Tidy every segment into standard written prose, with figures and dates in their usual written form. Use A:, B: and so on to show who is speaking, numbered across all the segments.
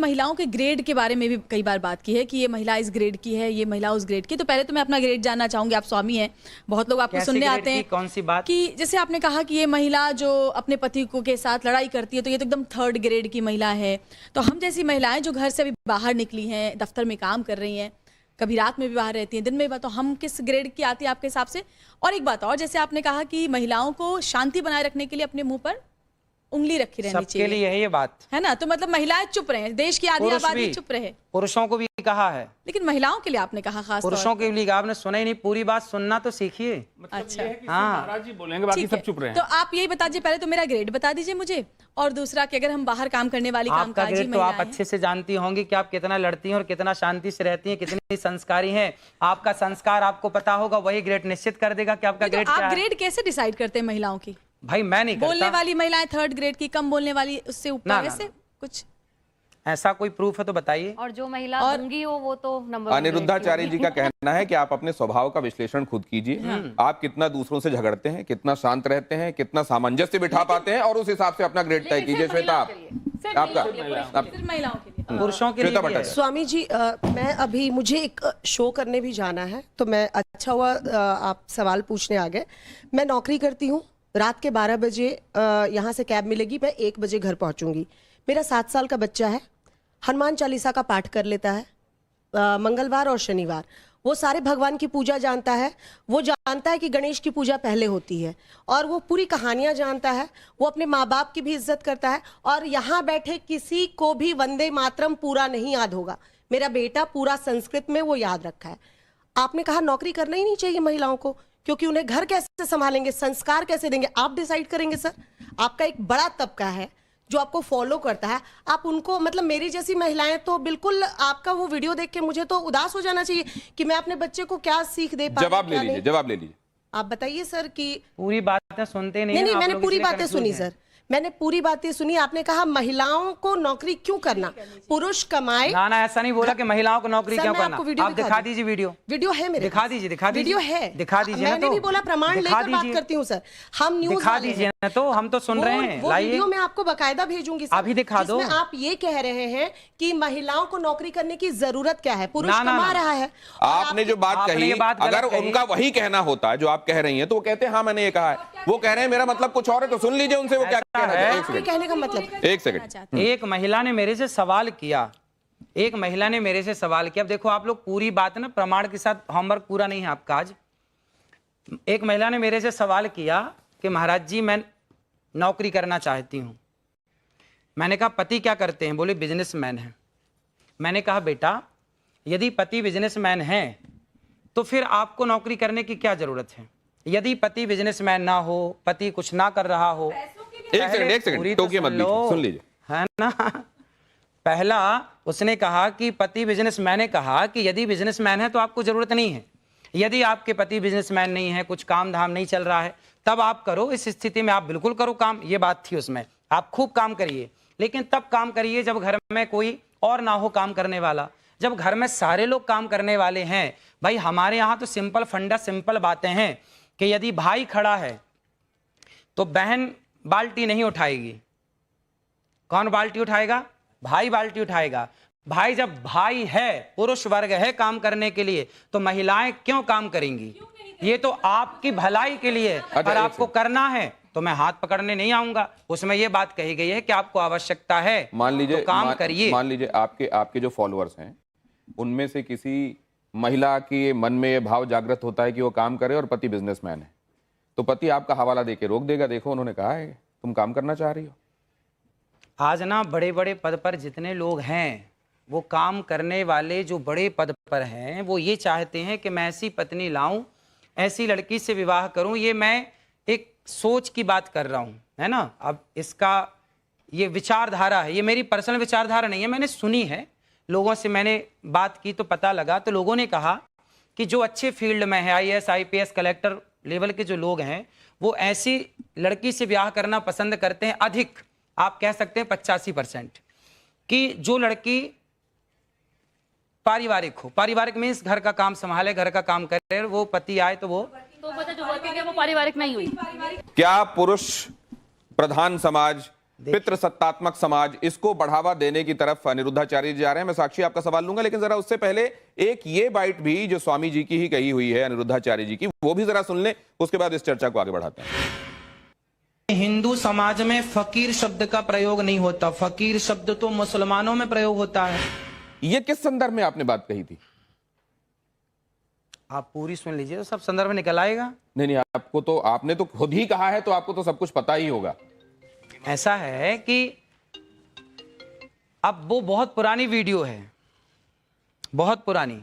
A: महिलाओं के ग्रेड के बारे में भी कई बार बात की है कि ये महिला इस ग्रेड की है, ये महिला उस ग्रेड की। तो पहले तो मैं अपना ग्रेड जानना चाहूंगी। आप स्वामी हैं, बहुत लोग आपको सुनने आते हैं।
B: कौन सी बात?
A: कि जैसे आपने कहा कि ये महिला जो अपने पति को के साथ लड़ाई करती है तो ये तो एकदम 3rd ग्रेड की महिला है। तो हम जैसी महिलाएं जो घर से अभी बाहर निकली हैं, दफ्तर में काम कर रही हैं, कभी रात में भी बाहर रहती हैं, दिन में भी, तो हम किस ग्रेड की आती है आपके हिसाब से? और एक बात और, जैसे आपने कहा कि महिलाओं को शांति बनाए रखने के लिए अपने मुंह पर उंगली रखी रहनी चाहिए,
B: सबके लिए है ये बात,
A: है ना? तो मतलब महिलाएं चुप रहे, देश की आधी आबादी चुप रहे।
B: पुरुषों को भी कहा है,
A: लेकिन महिलाओं के लिए आपने कहा खास
B: पुरुषों के लिए आपने सुना ही नहीं, पूरी बात सुनना तो सीखिए।
A: अच्छा,
C: हाँ, महाराज जी बोलेंगे, बाकी सब चुप रहे।
A: तो आप यही बता दीजिए, पहले तो मेरा ग्रेड बता दीजिए मुझे, और दूसरा कि अगर हम बाहर काम करने वाली कामकाजी महिलाएं,
B: तो आप अच्छे से जानती होंगी कि आप कितना लड़ती हैं और कितना शांति से रहती हैं, कितनी संस्कारी हैं। आपका संस्कार आपको पता होगा, वही ग्रेड निश्चित कर देगा कि आपका ग्रेड क्या है।
A: आप ग्रेड कैसे डिसाइड करते हैं महिलाओं की?
B: भाई मैं नहीं करता।
A: बोलने वाली महिलाएं 3rd ग्रेड की, कम बोलने वाली उससे ऊपर, वैसे कुछ
B: ऐसा कोई प्रूफ है तो बताइए।
D: और जो महिला गूंगी हो वो तो नंबर।
C: अनिरुद्धाचार्य जी का कहना है कि आप अपने स्वभाव का विश्लेषण खुद कीजिए। आप कितना दूसरों से झगड़ते हैं, कितना शांत रहते हैं, कितना सामंजस्य बिठा पाते हैं, और उस हिसाब से अपना ग्रेड तय कीजिए। श्वेता, आपका
A: महिलाओं के लिए,
B: पुरुषों के लिए।
E: स्वामी जी, मैं अभी मुझे एक शो करने भी जाना है, तो मैं अच्छा हुआ आप सवाल पूछने आ गए। मैं नौकरी करती हूँ, रात के 12 बजे यहाँ से कैब मिलेगी, मैं 1 बजे घर पहुँचूंगी। मेरा 7 साल का बच्चा है, हनुमान चालीसा का पाठ कर लेता है मंगलवार और शनिवार। वो सारे भगवान की पूजा जानता है, वो जानता है कि गणेश की पूजा पहले होती है, और वो पूरी कहानियां जानता है। वो अपने माँ बाप की भी इज्जत करता है, और यहाँ बैठे किसी को भी वंदे मातरम पूरा नहीं याद होगा। मेरा बेटा पूरा संस्कृत में वो याद रखा है। आपने कहा नौकरी करना ही नहीं चाहिए महिलाओं को, क्योंकि उन्हें घर कैसे संभालेंगे, संस्कार कैसे देंगे, आप डिसाइड करेंगे। सर, आपका एक बड़ा तबका है जो आपको फॉलो करता है, आप उनको, मतलब मेरी जैसी महिलाएं तो बिल्कुल, आपका वो वीडियो देख के मुझे तो उदास हो जाना चाहिए कि मैं अपने बच्चे को क्या सीख दे पाऊं।
C: जवाब ले लीजिए।
E: आप बताइए सर कि
B: पूरी बातें सुनते नहीं।
E: नहीं, मैंने पूरी बातें सुनी सर, मैंने पूरी बातें सुनी। आपने कहा महिलाओं को नौकरी क्यों करना, पुरुष कमाए।
B: ना ऐसा नहीं बोला कि महिलाओं को नौकरी क्यों करना। आप दिखा दीजिए वीडियो
E: है मेरे,
B: दिखा दीजिए
E: वीडियो है,
B: दिखा दीजिए।
E: मैंने भी बोला प्रमाण लेकर बात करती हूँ सर। हम न्यूज
B: दिखा दीजिए ना, तो हम तो सुन रहे हैं।
E: वो वीडियो मैं आपको बकायदा भेजूंगी सर,
B: अभी दिखा दो।
E: आप ये कह रहे हैं कि महिलाओं को नौकरी करने की जरूरत क्या है, पुरुष कमा रहा है।
C: आपने जो बात कही, अगर उनका वही कहना होता जो आप कह रही हैं, तो वो कहते हैं हाँ मैंने ये कहा है। वो कह रहे हैं मेरा मतलब कुछ और है, तो सुन लीजिए उनसे वो क्या कहना है।
E: कहने का मतलब,
C: एक सेकंड।
B: एक महिला ने मेरे से सवाल किया, अब देखो आप लोग पूरी बात ना प्रमाण के साथ, होमवर्क पूरा नहीं है आपका आज। एक महिला ने मेरे से सवाल किया कि महाराज जी मैं नौकरी करना चाहती हूं। मैंने कहा पति क्या करते हैं? बोले बिजनेसमैन है। मैंने कहा बेटा यदि पति बिजनेसमैन है तो फिर आपको नौकरी करने की क्या जरूरत है? यदि पति बिजनेसमैन ना हो, पति कुछ ना कर रहा हो,
C: एक सेकंड टोकिए मत, सुन लीजिए,
B: है ना। पहला उसने कहा कि पति बिजनेसमैन ने कहा कि यदि बिजनेसमैन है तो आपको जरूरत नहीं है। यदि आपके पति बिजनेसमैन नहीं है, कुछ काम धाम नहीं चल रहा है, तब आप करो। इस स्थिति में आप बिल्कुल करो काम, ये बात थी उसमें। आप खूब काम करिए, लेकिन तब काम करिए जब घर में कोई और ना हो काम करने वाला। जब घर में सारे लोग काम करने वाले हैं, भाई हमारे यहाँ तो सिंपल फंडा, सिंपल बातें हैं कि यदि भाई खड़ा है तो बहन बाल्टी नहीं उठाएगी। कौन बाल्टी उठाएगा? भाई बाल्टी उठाएगा। भाई जब भाई है, पुरुष वर्ग है काम करने के लिए, तो महिलाएं क्यों काम करेंगी? ये तो आपकी भलाई के लिए। अगर आपको करना है तो मैं हाथ पकड़ने नहीं आऊंगा। उसमें ये बात कही गई है कि आपको आवश्यकता है,
C: मान लीजिए
B: तो काम करिए।
C: मान लीजिए आपके जो फॉलोअर्स हैं उनमें से किसी महिला के मन में ये भाव जागृत होता है कि वो काम करे और पति बिजनेसमैन है, तो पति आपका हवाला देके रोक देगा, देखो उन्होंने कहा है तुम काम करना चाह रही हो।
B: आज ना बड़े बड़े पद पर जितने लोग हैं, वो काम करने वाले जो बड़े पद पर हैं, वो ये चाहते हैं कि मैं ऐसी पत्नी लाऊं, ऐसी लड़की से विवाह करूं। ये मैं एक सोच की बात कर रहा हूं, है ना। अब इसका ये विचारधारा है, ये मेरी पर्सनल विचारधारा नहीं है, मैंने सुनी है, लोगों से मैंने बात की तो पता लगा। तो लोगों ने कहा कि जो अच्छे फील्ड में है, IAS IPS कलेक्टर लेवल के जो लोग हैं, वो ऐसी लड़की से ब्याह करना पसंद करते हैं। अधिक आप कह सकते हैं 85% कि जो लड़की पारिवारिक हो। पारिवारिक मीन्स घर का काम संभाले, घर का काम करे, वो पति आए तो वो
D: जो वर्किंग है वो पारिवारिक नहीं हुई।
C: क्या पुरुष प्रधान समाज पितृसत्तात्मक समाज, इसको बढ़ावा देने की तरफ अनिरुद्धाचार्य जी जा रहे हैं। मैं साक्षी आपका सवाल लूंगा, लेकिन जरा उससे पहले एक ये बाइट भी जो स्वामी जी की ही कही हुई है अनिरुद्धाचार्य जी की, वो भी जरा सुन लें, उसके बाद इस चर्चा को आगे बढ़ाते हैं।
B: हिंदू समाज में फकीर शब्द का प्रयोग नहीं होता, फकीर शब्द तो मुसलमानों में प्रयोग होता है।
C: ये किस संदर्भ में आपने बात कही थी?
B: आप पूरी सुन लीजिए तो सब संदर्भ निकल आएगा।
C: नहीं, आपको तो, आपने तो खुद ही कहा है, तो आपको तो सब कुछ पता ही होगा।
B: ऐसा है कि अब वो बहुत पुरानी वीडियो है, बहुत पुरानी।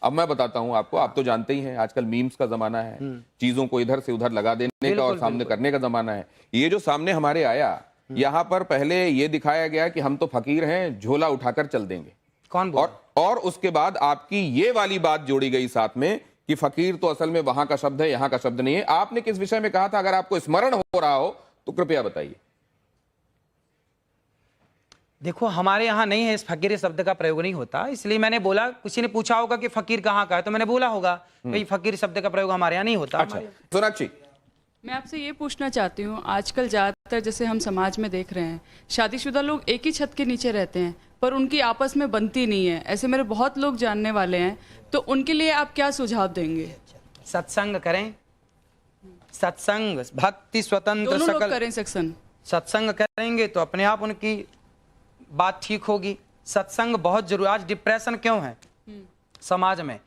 C: अब मैं बताता हूं आपको, आप तो जानते ही हैं आजकल मीम्स का जमाना है, चीजों को इधर से उधर लगा देने का और सामने करने का जमाना है। ये जो सामने हमारे आया, यहां पर पहले ये दिखाया गया कि हम तो फकीर हैं, झोला उठाकर चल देंगे।
B: कौन बोल?
C: और उसके बाद आपकी ये वाली बात जोड़ी गई साथ में कि फकीर तो असल में वहां का शब्द है, यहां का शब्द नहीं है। आपने किस विषय में कहा था? अगर आपको स्मरण हो रहा हो तो कृपया बताइए।
B: देखो, हमारे यहाँ नहीं है, इस फकीर शब्द का प्रयोग नहीं होता, इसलिए मैंने बोला। किसी ने पूछा होगा कि फकीर कहाँ का है, तो मैंने बोला होगा भाई फकीर शब्द का प्रयोग हमारे यहाँ नहीं होता।
C: अच्छा, सोनाक्षी,
F: मैं आपसे ये पूछना चाहती हूँ, आजकल ज़्यादातर जैसे हम समाज में देख रहे हैं, शादीशुदा लोग एक ही छत के नीचे रहते हैं पर उनकी आपस में बनती नहीं है। ऐसे मेरे बहुत लोग जानने वाले हैं, तो उनके लिए आप क्या सुझाव देंगे?
B: सत्संग करें, सत्संग, भक्ति, स्वतंत्र,
F: दोनों लोग
B: सकल
F: करें सत्संग।
B: सत्संग करेंगे तो अपने आप उनकी बात ठीक होगी। सत्संग बहुत जरूरी। आज डिप्रेशन क्यों है समाज में?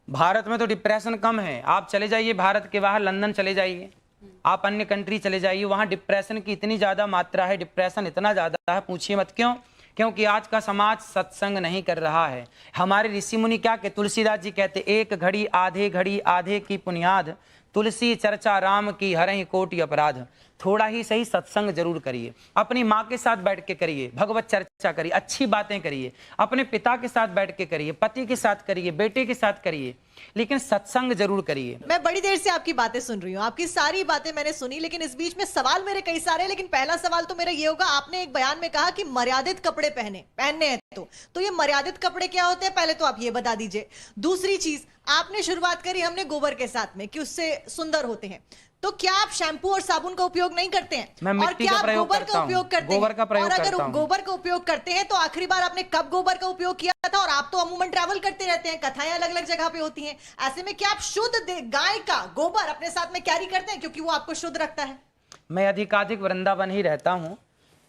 B: भारत में तो डिप्रेशन कम है। आप चले जाइए भारत के बाहर, लंदन चले जाइए, आप अन्य कंट्री चले जाइए, वहाँ डिप्रेशन की इतनी ज़्यादा मात्रा है, डिप्रेशन इतना ज़्यादा है, पूछिए मत। क्यों? क्योंकि आज का समाज सत्संग नहीं कर रहा है। हमारे ऋषि मुनि क्या कहते? तुलसीदास जी कहते, एक घड़ी आधे की पुनियाद, तुलसी चर्चा राम की हरहि कोटि अपराध। थोड़ा ही सही सत्संग जरूर करिए, अपनी माँ के साथ बैठ के करिए, भगवत चर्चा करिए, अच्छी बातें करिए, अपने पिता के साथ बैठ के करिए, पति के साथ करिए, बेटे के साथ करिए, लेकिन सत्संग जरूर करिए।
G: मैं बड़ी देर से आपकी बातें सुन रही हूँ, आपकी सारी बातें मैंने सुनी, लेकिन इस बीच में सवाल मेरे कई सारे हैं। लेकिन पहला सवाल तो मेरा ये होगा, आपने एक बयान में कहा कि मर्यादित कपड़े पहनने हैं, तो ये मर्यादित कपड़े क्या होते हैं, पहले तो आप ये बता दीजिए। दूसरी चीज, आपने शुरुआत करी हमने गोबर के साथ में कि उससे सुंदर होते हैं, तो क्या आप शैम्पू और साबुन का उपयोग नहीं करते हैं?
B: मैं
G: और क्या आप गोबर का उपयोग करते हैं?
B: गोबर का प्रयोग
G: और अगर
B: करता हूं।
G: गोबर का उपयोग करते हैं तो आखिरी बार आपने कब गोबर का उपयोग किया था? और आप तो अमूमन ट्रैवल करते रहते हैं, कथाएं अलग अलग जगह पे होती हैं, ऐसे में क्या आप शुद्ध गाय का गोबर अपने साथ में कैरी करते हैं क्योंकि वो आपको शुद्ध रखता है?
B: मैं अधिकाधिक वृंदावन ही रहता हूँ,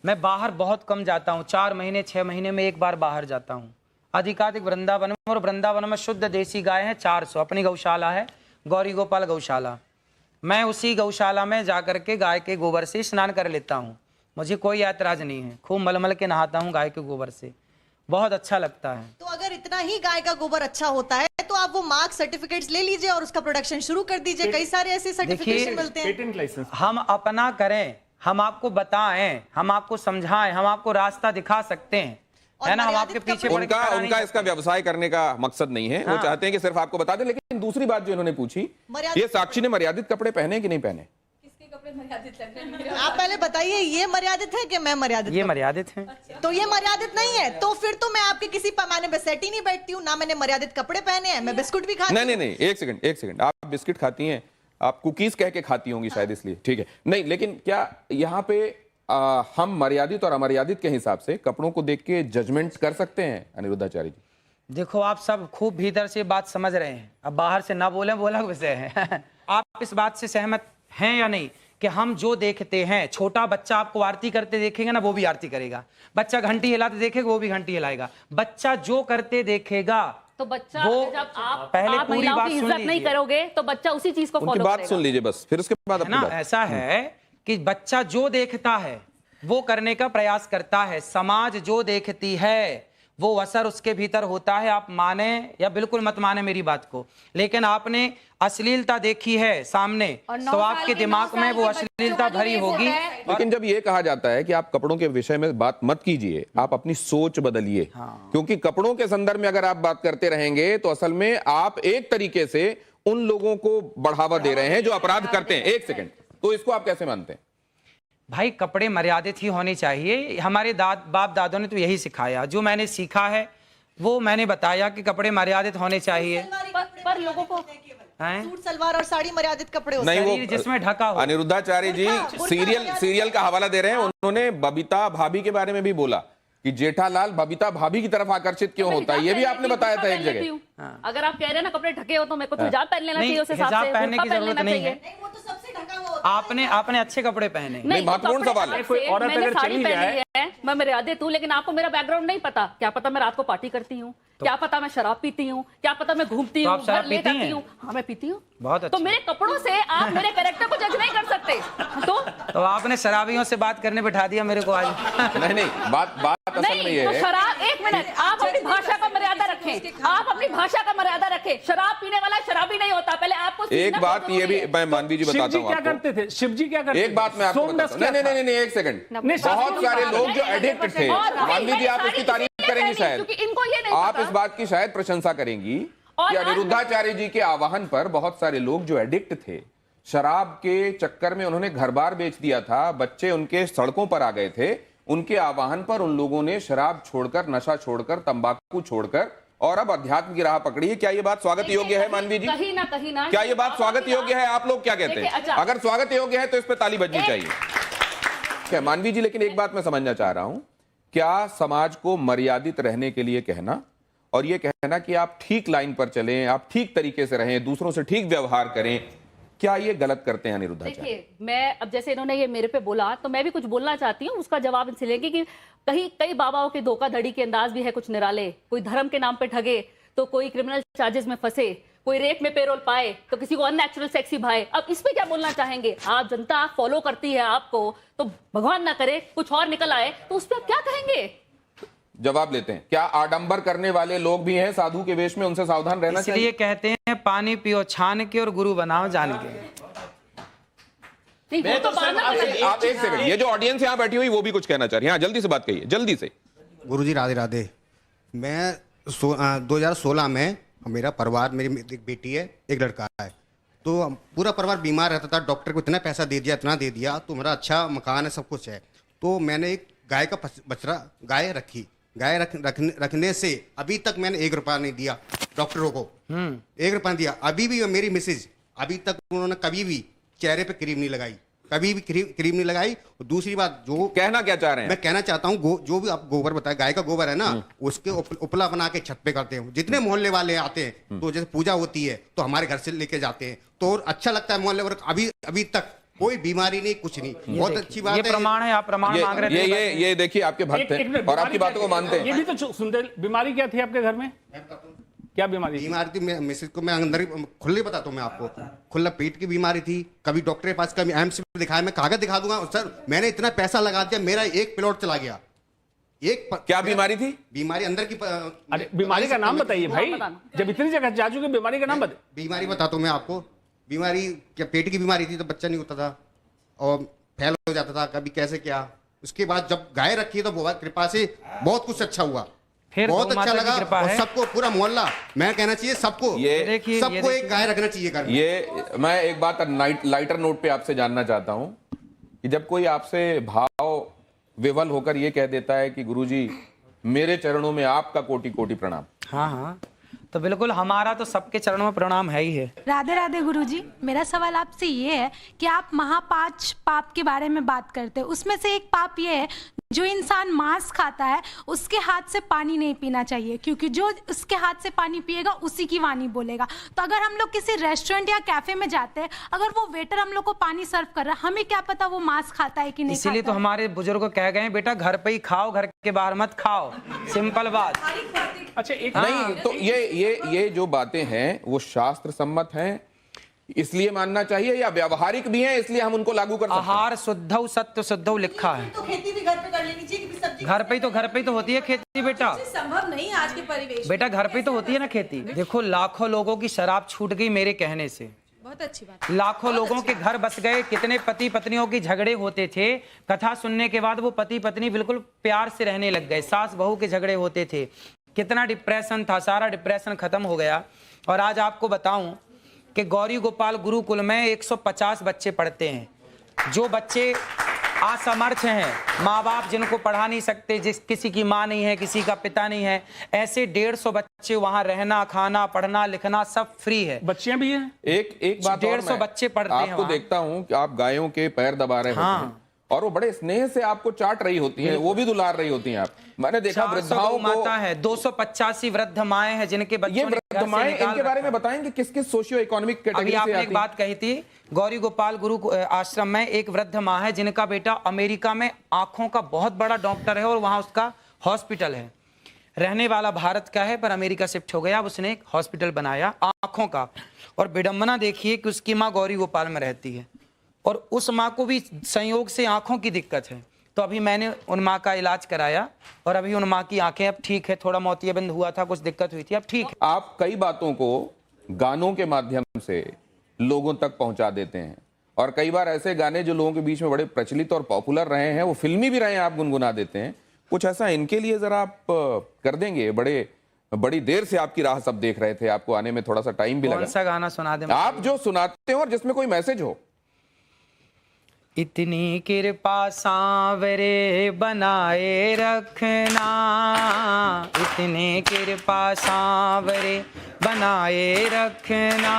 B: मैं बाहर बहुत कम जाता हूँ, 4 महीने 6 महीने में एक बार बाहर जाता हूँ। अधिकाधिक वृंदावन में, और वृंदावन में शुद्ध देसी गाय है 400, अपनी गौशाला है गौरी गोपाल गौशाला। मैं उसी गौशाला में जाकर के गाय के गोबर से स्नान कर लेता हूँ, मुझे कोई ऐतराज नहीं है। खूब मलमल के नहाता हूँ गाय के गोबर से, बहुत अच्छा लगता है।
G: तो अगर इतना ही गाय का गोबर अच्छा होता है तो आप वो मार्क सर्टिफिकेट्स ले लीजिए और उसका प्रोडक्शन शुरू कर दीजिए। कई सारे ऐसे सर्टिफिकेशन मिलते हैं।
B: हम अपना करें, हम आपको बताएं, हम आपको समझाएं, हम आपको रास्ता दिखा सकते हैं, है ना? हम आपके पीछे
C: उनका इसका व्यवसाय करने का मकसद नहीं है। वो चाहते हैं कि सिर्फ आपको बता दें। लेकिन दूसरी बात जो इन्होंने पूछी, ये साक्षी ने मर्यादित कपड़े पहने कि नहीं पहने?
A: किसके कपड़े मर्यादित लग रहे हैं?
G: आप पहले बताइए, ये मर्यादित है कि मैं मर्यादित?
B: ये मर्यादित है।
G: तो ये मर्यादित नहीं है, तो फिर तो मैं आपके किसी पैमाने पे सेट ही नहीं बैठती हूँ ना। मैंने मर्यादित कपड़े पहने हैं, मैं बिस्कुट भी खाती हूँ।
C: नहीं, एक सेकंड, आप बिस्किट खाती हैं, आप कुकीज कह के खाती होंगी शायद, इसलिए ठीक है। नहीं, लेकिन क्या यहाँ पे हम मर्यादित और अमर्यादित के हिसाब से कपड़ों को देख के जजमेंट कर सकते हैं अनिरुद्धाचार्य जी?
B: देखो, आप सब खूब भीतर से बात समझ रहे हैं, अब बाहर से ना बोले वो अलग विषय है। आप इस बात से सहमत हैं या नहीं कि हम जो देखते हैं, छोटा बच्चा आपको आरती करते देखेगा ना, वो भी आरती करेगा, बच्चा घंटी हिलाते देखेगा वो भी घंटी हिलाएगा, बच्चा जो करते देखेगा
D: तो बच्चा,
B: वो
D: जब आप
B: पहले पूरी
D: महिलाओं
B: बात
D: की
B: सुन
D: इज्जत नहीं
B: लीजिए।
D: करोगे तो बच्चा उसी चीज को
C: उनकी
D: फॉलो
C: बात
D: करेगा।
C: सुन लीजिए बस, फिर उसके बाद
B: है
C: अपनी
B: ना?
C: बात।
B: ऐसा है कि बच्चा जो देखता है वो करने का प्रयास करता है, समाज जो देखती है वो असर उसके भीतर होता है। आप माने या बिल्कुल मत माने मेरी बात को, लेकिन आपने अश्लीलता देखी है सामने तो आपके दिमाग में वो अश्लीलता भरी होगी।
C: लेकिन जब ये कहा जाता है कि आप कपड़ों के विषय में बात मत कीजिए, आप अपनी सोच बदलिए। क्योंकि कपड़ों के संदर्भ में अगर आप बात करते रहेंगे तो असल में आप एक तरीके से उन लोगों को बढ़ावा दे रहे हैं जो अपराध करते हैं। एक सेकंड, तो इसको आप कैसे मानते हैं?
B: भाई, कपड़े मर्यादित ही होने चाहिए। हमारे बाप दादों ने तो यही सिखाया, जो मैंने सीखा है वो मैंने बताया कि कपड़े मर्यादित होने चाहिए।
D: पर लोगों को
B: हैं?
G: सूट सलवार और साड़ी मर्यादित कपड़े होते
C: नहीं,
G: हैं।
C: वो
B: शरीर जिसमें ढका हो।
C: अनिरुद्धाचार्य जी
G: बुर्का
C: सीरियल का हवाला दे रहे हैं। उन्होंने बबीता भाभी के बारे में भी बोला कि जेठालाल बबीता भाभी की तरफ आकर्षित क्यों होता है, ये भी आपने बताया था एक जगह।
D: अगर आप कह रहे हैं ना कपड़े ढके हो तो मेरे को तो हिजाब पहन लेना
B: नहीं,
D: चाहिए उस हिसाब
B: हिजाब
D: से,
B: पहनने
D: बुर्का
B: की
D: पहन
B: जरूरत
D: लेना
B: नहीं है।
D: चाहिए।
G: नहीं, वो तो सबसे ढका हुआ होता है।
B: आपने अच्छे कपड़े पहने।
C: नहीं, महत्वपूर्ण
D: कपड़े
C: सवाल है।
D: अलग
H: कोई
D: से,
H: औरत
D: मैंने
H: अगर
D: साड़ी
H: चली
D: पहनी
H: जाए-
D: है, मैं मर्यादित हूँ, लेकिन आपको मेरा बैकग्राउंड नहीं पता। क्या पता मैं रात को पार्टी करती हूँ, क्या पता मैं शराब पीती हूँ, क्या पता मैं घूमती
B: तो
D: हूँ,
B: आप शराब
D: घर लेट
B: पीती
D: आती
B: हैं?
D: हूँ। हाँ, मैं पीती हूँ।
B: बहुत
D: तो
B: अच्छा।
D: मेरे कपड़ों से आप मेरे कैरेक्टर को जज नहीं कर सकते।
B: तो आपने शराबियों से बात करने बिठा दिया मेरे को आज।
C: नहीं, बात असल में
D: नहीं,
C: ये
D: तो
C: है।
D: शराब, एक मिनट, आप अपनी भाषा का मर्यादा रखें। आप अपनी भाषा का मर्यादा रखें। शराब पीने वाला शराबी नहीं होता। पहले आपको
C: एक
D: सीखना
C: बात
D: बहुत
C: ये भी
D: जरूरी है।
C: मैं मानवी जी
H: शिव
C: बताता
H: जी
C: हूँ
H: क्या
C: आपको।
H: करते थे? शिव जी क्या करते थे?
C: एक बात मैं आपको
H: सोमदस
C: बताता हूँ।
H: क्या था?
C: नहीं, एक सेकंड।
H: नहीं,
C: बहुत
H: शास्त्रों
C: सारे
H: की
C: लोग
H: बात
C: जो
H: है।
C: एडिक्ट थे,
D: और वही
C: मानवी जी
D: मैं
C: आप
D: सारी
C: उसकी तारीफ
D: चीजें
C: करेंगी
D: कहनी,
C: शायद,
D: क्योंकि इनको ये नहीं
C: आप
D: पता।
C: इस बात की शायद प्रशंसा करेंगी
D: और
C: कि
D: आज-
C: अनिरुद्धाचार्य जी के आह्वान पर बहुत सारे लोग जो एडिक्ट थे, शराब के चक्कर में उन्होंने घर बार बेच दिया था, बच्चे उनके सड़कों पर आ गए थे, उनके आह्वान पर उन लोगों ने शराब छोड़कर, नशा छोड़कर, तंबाकू छोड़कर और अब अध्यात्म की राह पकड़ी है। क्या ये बात स्वागत योग्य है मानवी जी?
D: कहीं ना कहीं ना,
C: क्या ये बात स्वागत योग्य है? आप लोग क्या कहते
D: देखिए,
C: हैं?
D: अच्छा।
C: अगर स्वागत योग्य है तो इस पे ताली बजनी चाहिए। क्या मानवी जी, लेकिन एक बात मैं समझना चाह रहा हूं, क्या समाज को मर्यादित रहने के लिए कहना और ये कहना कि आप ठीक लाइन पर चलें, आप ठीक तरीके से रहें, दूसरों से ठीक व्यवहार करें, क्या ये गलत करते हैं अनिरुद्धाचार्य?
D: देखिए, मैं अब जैसे इन्होंने ये मेरे पे बोला तो मैं भी कुछ बोलना चाहती हूँ। उसका जवाब इनसे लेंगे कि कहीं कई बाबाओं के धोखाधड़ी के अंदाज भी है कुछ निराले। कोई धर्म के नाम पे ठगे तो कोई क्रिमिनल चार्जेस में फंसे, कोई रेप में पेरोल पाए तो किसी को अननेचुरल सेक्सी भाए। अब इसमें क्या बोलना चाहेंगे? आप जनता फॉलो करती है आपको, तो भगवान ना करे कुछ और निकल आए तो उस पर आप क्या कहेंगे?
C: जवाब लेते हैं। क्या आडंबर करने वाले लोग भी हैं साधु के वेश में, उनसे सावधान रहना
B: इसलिए
C: चाहिए?
B: कहते हैं पानी पियो छान के और गुरु बनाओ जान के।
D: नहीं, वो तो बाद में बताइए।
C: आप एक सेकंड, ये जो ऑडियंस यहाँ बैठी हुई वो भी कुछ कहना चाह रही है। हाँ, जल्दी से बात कहिए, जल्दी से।
I: गुरुजी राधे राधे। मैं 2016 में मेरा परिवार, मेरी एक बेटी है, एक लड़का है, तो पूरा परिवार बीमार रहता था। डॉक्टर को इतना पैसा दे दिया, इतना दे दिया, तो मेरा अच्छा मकान है, सब कुछ है। तो मैंने एक गाय का बछड़ा गाय रखी। गाय रखने से अभी तक मैंने 1 रुपया नहीं दिया डॉक्टरों को। 1 रुपया नहीं दिया। अभी भी मेरी मिसेज, अभी तक उन्होंने कभी भी चेहरे पे क्रीम नहीं लगाई, कभी भी क्रीम नहीं लगाई। और दूसरी बात, जो
C: कहना क्या चाह रहे हैं?
I: मैं कहना चाहता हूँ, जो भी आप गोबर बताए, गाय का गोबर है ना, उसके उपला बना के छत पे करते हैं। जितने मोहल्ले वाले आते हैं तो जैसे पूजा होती है तो हमारे घर से लेके जाते हैं, तो और अच्छा लगता है मोहल्ले वाले। अभी तक कोई बीमारी नहीं, कुछ नहीं, बहुत अच्छी बात
B: ये
I: है।
B: प्रमाण है, आप प्रमाण मांग रहे थे।
C: ये देखिए आपके भक्त
H: एक
C: हैं
H: मिनट,
C: और आपकी
H: बीमारी
C: बातों को
H: क्या
C: मानते
H: थी? ये
C: हैं।
H: भी तो सुनते। बीमारी क्या थी आपके घर में? क्या बीमारी थी?
I: बीमारी थी मिसेज को, मैं अंदर ही खुले बताता हूँ मैं आपको, खुला पेट की बीमारी थी। कभी डॉक्टर के पास, कभी एम्स में दिखाया, मैं कागज दिखा दूंगा सर, मैंने इतना पैसा लगा दिया, मेरा एक प्लॉट चला गया।
C: क्या बीमारी थी?
I: बीमारी अंदर की
H: अरे बीमारी का नाम बताइए भाई, जब इतनी जगह जा चुके, बीमारी का नाम बताइए।
I: बीमारी बताता हूँ मैं आपको। बीमारी क्या, पेट की बीमारी थी, तो बच्चा नहीं होता था और फैल हो जाता था, कभी कैसे क्या। उसके बाद जब गाय रखी तो बहुत कृपा से बहुत कुछ अच्छा हुआ,
B: फिर
I: बहुत
B: गौ
I: अच्छा
B: माता की
I: लगा।
B: कृपा
I: और
B: है।
I: सबको, पूरा मोहल्ला, मैं कहना चाहिए सबको,
C: ये
B: देखिए,
I: सबको एक गाय रखना चाहिए घर में।
C: ये मैं एक बात लाइटर नोट पे आपसे जानना चाहता हूं कि जब कोई आपसे भाव विवल होकर ये कह देता है कि गुरुजी मेरे चरणों में आपका कोटि कोटि प्रणाम।
B: हाँ हाँ, तो बिल्कुल हमारा तो सबके चरणों में प्रणाम है ही है।
J: राधे राधे गुरुजी, मेरा सवाल आपसे ये है कि आप महापांच पाप के बारे में बात करते हैं, उसमें से एक पाप ये है, जो इंसान मांस खाता है उसके हाथ से पानी नहीं पीना चाहिए, क्योंकि जो उसके हाथ से पानी पिएगा उसी की वाणी बोलेगा। तो अगर हम लोग किसी रेस्टोरेंट या कैफे में जाते हैं, अगर वो वेटर हम लोग को पानी सर्व कर रहा है, हमें क्या पता वो मांस खाता है कि नहीं
B: इसीलिए
J: खाता
B: तो हमारे बुजुर्ग कह गए हैं, बेटा घर पे ही खाओ, घर के बाहर मत खाओ। सिंपल बात।
H: अच्छा, एक
C: नहीं तो ये जो बातें हैं वो शास्त्र सम्मत हैं, इसलिए मानना चाहिए, या व्यावहारिक भी हैं इसलिए हम उनको लागू कर सकते हैं?
B: आहार शुद्धौ सत्य शुद्धौ लिखा है।
G: तो खेती भी घर पे कर लेनी चाहिए, क्योंकि सब्जी
B: घर पे ही तो होती है खेती बेटा।
A: संभव नहीं आज के परिवेश
B: बेटा घर पे ही तो होती है ना खेती। देखो लाखों लोगों की शराब छूट गई मेरे कहने से।
A: बहुत अच्छी बात।
B: लाखों लोगों के घर बस गए। कितने पति पत्नियों की झगड़े होते थे, कथा सुनने के बाद वो पति पत्नी बिल्कुल प्यार से रहने लग गए। सास बहू के झगड़े होते थे, कितना डिप्रेशन था, सारा डिप्रेशन खत्म हो गया। और आज आपको बताऊं कि गौरी गोपाल गुरुकुल में 150 बच्चे पढ़ते हैं। जो बच्चे असमर्थ हैं, माँ बाप जिनको पढ़ा नहीं सकते, जिस किसी की माँ नहीं है, किसी का पिता नहीं है, ऐसे 150 बच्चे वहाँ रहना, खाना, पढ़ना, लिखना सब फ्री है।
H: बच्चियां भी हैं।
C: एक बात और
B: 150 बच्चे पढ़ते हैं
C: आपको
B: वहाँ।
C: देखता हूं कि आप गायों के पैर दबा रहे होते हैं और वो बड़े स्नेह से आपको चाट रही होती हैं, वो भी दुलार रही होती हैं आप। मैंने देखा
B: 400
C: वृद्धाओं को,
B: माता है, 285 वृद्ध माएं हैं जिनके बच्चों
C: ये
B: ने घर
C: वृद्ध
B: से
C: माएं,
B: निकाल
C: इनके बारे में
B: रखा है।
C: बताएंगे किस किस सोशियो इकोनॉमिक
B: अभी
C: कैटेगरी से
B: आपने
C: आती
B: एक बात कही थी, गौरी गोपाल गुरु आश्रम में एक वृद्ध माँ है जिनका बेटा अमेरिका में आंखों का बहुत बड़ा डॉक्टर है और वहां उसका हॉस्पिटल है। रहने वाला भारत का है पर अमेरिका शिफ्ट हो गया, अब उसने एक हॉस्पिटल बनाया आंखों का। और विडंबना देखिए कि उसकी माँ गौरी गोपाल में रहती है और उस माँ को भी संयोग से आंखों की दिक्कत है। तो अभी मैंने उन माँ का इलाज कराया और अभी उन माँ की आंखें अब ठीक है, थोड़ा मोतियाबिंद हुआ था, कुछ दिक्कत हुई थी, अब ठीक है।
C: आप कई बातों को गानों के माध्यम से लोगों तक पहुंचा देते हैं और कई बार ऐसे गाने जो लोगों के बीच में बड़े प्रचलित और पॉपुलर रहे हैं, वो फिल्मी भी रहे हैं, आप गुनगुना देते हैं। कुछ ऐसा इनके लिए जरा आप कर देंगे? बड़ी देर से आपकी राह सब देख रहे थे, आपको आने में थोड़ा सा टाइम भी लगा।
B: कौन सा गाना सुना दे
C: आप जो सुनाते हो और जिसमें कोई मैसेज हो।
B: इतनी कृपा सांवरे बनाए रखना, इतनी कृपा सांवरे बनाए रखना,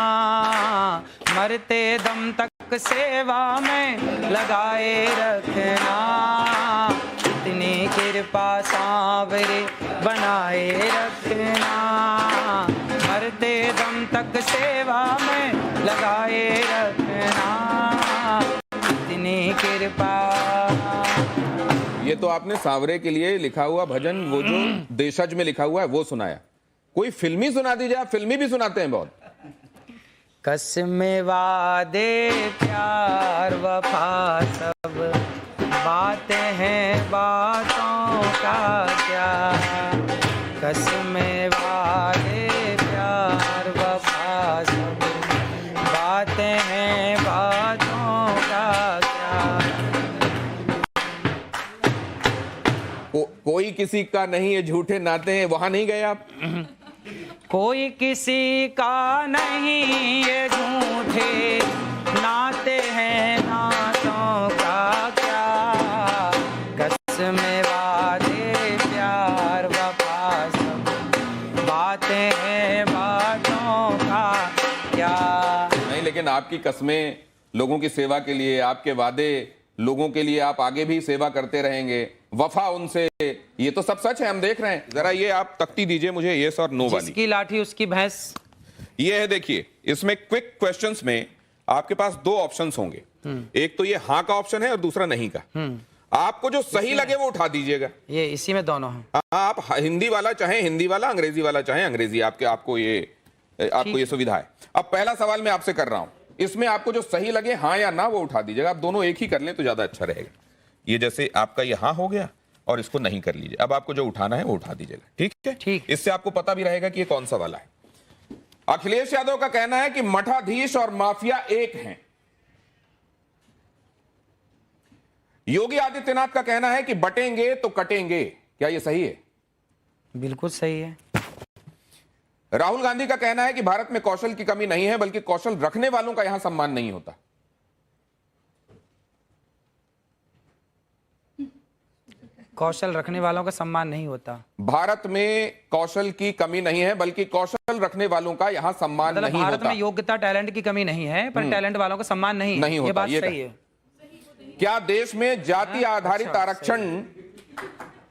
B: मरते दम तक सेवा में लगाए रखना, इतनी कृपा सांवरे बनाए रखना, मरते दम तक सेवा में लगाए रखना, कृपा।
C: ये तो आपने सांवरे के लिए लिखा हुआ भजन, वो जो देशज में लिखा हुआ है वो सुनाया। कोई फिल्मी सुना दीजिए, आप फिल्मी भी सुनाते हैं बहुत।
B: कसमें वादे प्यार वफा सब बातें हैं बातों का क्या, कसमें वादे प्यार वफा सब बातें हैं बातों का क्या।
C: कोई किसी का नहीं है, झूठे नाते हैं, वहां नहीं गए आप?
B: कोई किसी का नहीं ये झूठे नाते हैं नातों का क्या, कसमें वादे प्यार वफा सब बातें हैं बातों का क्या।
C: नहीं, लेकिन आपकी कस्में लोगों की सेवा के लिए, आपके वादे लोगों के लिए, आप आगे भी सेवा करते रहेंगे, वफा उनसे, ये तो सब सच है, हम देख रहे हैं। जरा ये आप तख्ती दीजिए मुझे, यस और नो वाली।
B: जिसकी लाठी उसकी भैंस।
C: ये है, देखिए इसमें क्विक क्वेश्चंस में आपके पास दो ऑप्शंस होंगे, एक तो ये हाँ का ऑप्शन है और दूसरा नहीं का। आपको जो सही लगे वो उठा दीजिएगा।
B: ये इसी में दोनों हैं।
C: आप हिंदी वाला चाहे हिंदी वाला, अंग्रेजी वाला चाहे अंग्रेजी, आपको ये सुविधा है। अब पहला सवाल मैं आपसे कर रहा हूं, इसमें आपको जो सही लगे हाँ या ना वो उठा दीजिएगा। आप दोनों एक ही कर लें तो ज्यादा अच्छा रहेगा। ये जैसे आपका ये हाँ हो गया और इसको नहीं कर लीजिए। अब आपको जो उठाना है वो उठा दीजिएगा, ठीक है?
B: ठीक।
C: इससे आपको पता भी रहेगा कि ये कौन सा वाला है। अखिलेश यादव का कहना है कि मठाधीश और माफिया एक हैं। योगी आदित्यनाथ का कहना है कि बटेंगे तो कटेंगे। क्या ये सही है?
B: बिल्कुल सही है।
C: राहुल गांधी का कहना है कि भारत में कौशल की कमी नहीं है, बल्कि कौशल रखने वालों का यहां सम्मान नहीं होता।
B: कौशल रखने वालों का सम्मान नहीं होता।
C: भारत में कौशल की कमी नहीं है, बल्कि कौशल रखने वालों का यहां सम्मान
B: मतलब
C: नहीं
B: भारत
C: होता।
B: में योग्यता टैलेंट की कमी नहीं है, पर टैलेंट वालों का सम्मान नहीं
C: होता।
B: ये बात सही है।
C: क्या देश में जाति आधारित आरक्षण,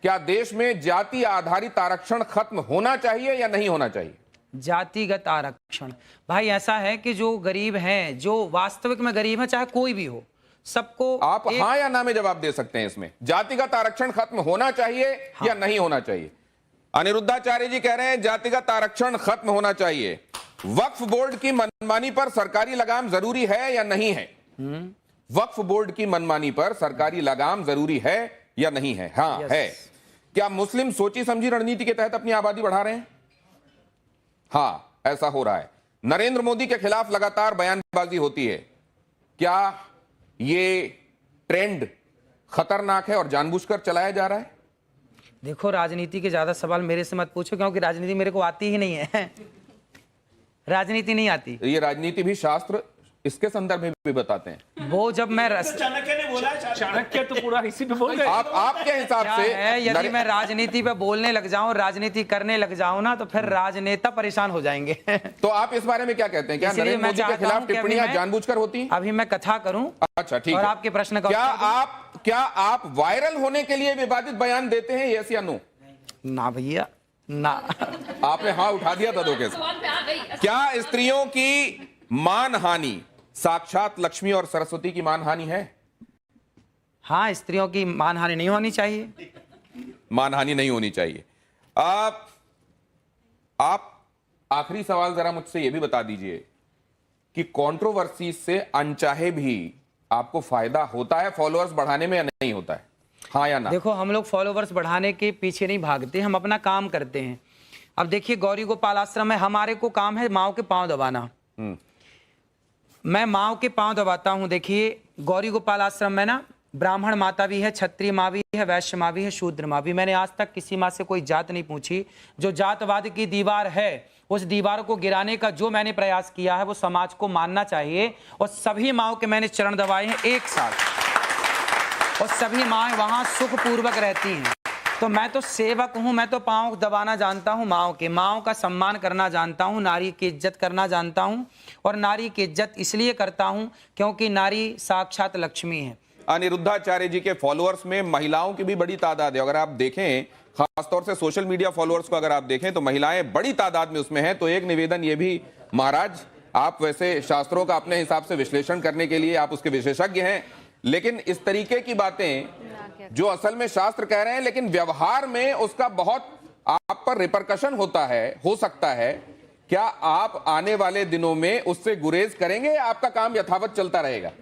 C: क्या देश में जाति आधारित आरक्षण खत्म होना चाहिए या नहीं होना चाहिए?
B: जातिगत आरक्षण, भाई ऐसा है कि जो गरीब हैं, जो वास्तविक में गरीब है, चाहे कोई भी हो, सबको
C: आप हाँ या ना में जवाब दे सकते हैं। इसमें जातिगत आरक्षण खत्म होना चाहिए या नहीं होना चाहिए? अनिरुद्धाचार्य जी कह रहे हैं जातिगत आरक्षण खत्म होना चाहिए। वक्फ बोर्ड की मनमानी पर सरकारी लगाम जरूरी है या नहीं है? वक्फ बोर्ड की मनमानी पर सरकारी लगाम जरूरी है या नहीं है? हाँ है। क्या मुस्लिम सोची समझी रणनीति के तहत अपनी आबादी बढ़ा रहे हैं? हाँ, ऐसा हो रहा है। नरेंद्र मोदी के खिलाफ लगातार बयानबाजी होती है। क्या ये ट्रेंड खतरनाक है और जानबूझकर चलाया जा रहा है?
B: देखो, राजनीति के ज्यादा सवाल मेरे से मत पूछो, क्योंकि राजनीति मेरे को आती ही नहीं है। राजनीति नहीं आती।
C: ये राजनीति भी शास्त्र इसके संदर्भ में भी बताते हैं।
B: वो जब मैं
H: चाणक्य ने बोला, चाणक्य तो पूरा इसी पे बोल गए।
C: आपके हिसाब
B: क्या
C: से
B: है, यदि मैं राजनीति पे बोलने लग जाऊं, राजनीति करने लग जाऊं ना, तो फिर राजनेता परेशान हो जाएंगे।
C: तो आप इस बारे में क्या कहते हैं? क्या
B: इसलिए
C: नरेंद्र
B: मैं
C: मोदी के
B: चाहता
C: खिलाफ
B: हूं कि अभी
C: टिप्पणियां
B: मैं-
C: जानबूझकर होती हैं?
B: अभी मैं कथा करूं।
C: अच्छा, ठीक
B: और
C: है।
B: आपके प्रश्न का
C: क्या आप वायरल होने के लिए विवादित बयान देते हैं, यस या नो?
B: ना भैया ना।
C: आपने हाँ उठा दिया था धोखे से। क्या स्त्रियों की मानहानि साक्षात लक्ष्मी और सरस्वती की मानहानि है?
B: हाँ, स्त्रियों की मानहानि नहीं होनी चाहिए।
C: मानहानि नहीं होनी चाहिए। आप आखिरी सवाल जरा मुझसे यह भी बता दीजिए कि कंट्रोवर्सी से अनचाहे भी आपको फायदा होता है फॉलोअर्स बढ़ाने में या नहीं होता है? हाँ या ना?
B: देखो, हम लोग फॉलोवर्स बढ़ाने के पीछे नहीं भागते, हम अपना काम करते हैं। अब देखिए, गौरी गोपाल आश्रम में हमारे को काम है माओ के पांव दबाना। मैं माओ के पांव दबाता हूं। देखिए, गौरी गोपाल आश्रम में ना ब्राह्मण माता भी है, क्षत्रिय माँ भी है, वैश्य माँ भी है, शूद्र माँ भी। मैंने आज तक किसी माँ से कोई जात नहीं पूछी। जो जातवाद की दीवार है, उस दीवार को गिराने का जो मैंने प्रयास किया है वो समाज को मानना चाहिए। और सभी माओ के मैंने चरण दबाए हैं एक साथ, और सभी माएँ वहाँ सुखपूर्वक रहती हैं। तो मैं तो सेवक हूँ, मैं तो पाँव दबाना जानता हूँ माओ के, माओ का सम्मान करना जानता हूँ, नारी की इज्जत करना जानता हूँ। और नारी की इज्जत इसलिए करता हूँ क्योंकि नारी साक्षात लक्ष्मी है।
C: अनिरुद्धाचार्य जी के फॉलोअर्स में महिलाओं की भी बड़ी तादाद है। अगर आप देखें, खासतौर से सोशल मीडिया फॉलोअर्स को अगर आप देखें तो महिलाएं बड़ी तादाद में उसमें हैं। तो एक निवेदन ये भी, महाराज आप वैसे शास्त्रों का अपने हिसाब से विश्लेषण करने के लिए आप उसके विशेषज्ञ हैं, लेकिन इस तरीके की बातें जो असल में शास्त्र कह रहे हैं लेकिन व्यवहार में उसका बहुत आप पर रिपरकशन होता है, हो सकता है, क्या आप आने वाले दिनों में उससे गुरेज करेंगे या आपका काम यथावत चलता रहेगा?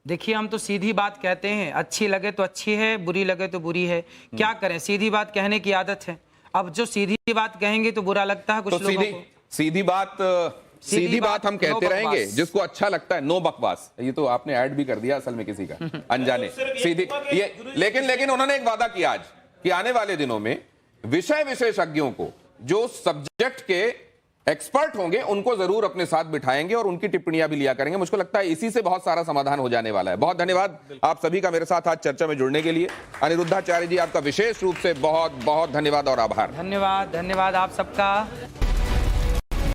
B: देखिए, हम तो सीधी बात कहते हैं, अच्छी लगे तो अच्छी है, बुरी लगे तो बुरी है। क्या करें, सीधी बात कहने की आदत है। अब जो सीधी बात कहेंगे तो बुरा लगता है कुछ
C: तो
B: लोगों को।
C: सीधी बात हम कहते
B: नो
C: रहेंगे,
B: बकवास।
C: जिसको अच्छा लगता है। नो बकवास, ये तो आपने ऐड भी कर दिया असल में किसी का अनजाने। सीधी ये, लेकिन उन्होंने एक वादा किया आज कि आने वाले दिनों में विषय विशेषज्ञों को, जो सब्जेक्ट के एक्सपर्ट होंगे, उनको जरूर अपने साथ बिठाएंगे और उनकी टिप्पणियां भी लिया करेंगे। मुझको लगता है इसी से बहुत सारा समाधान हो जाने वाला है। बहुत धन्यवाद आप सभी का मेरे साथ आज चर्चा में जुड़ने के लिए। अनिरुद्धाचार्य जी, आपका विशेष रूप से बहुत बहुत धन्यवाद और आभार।
B: धन्यवाद, धन्यवाद आप सबका।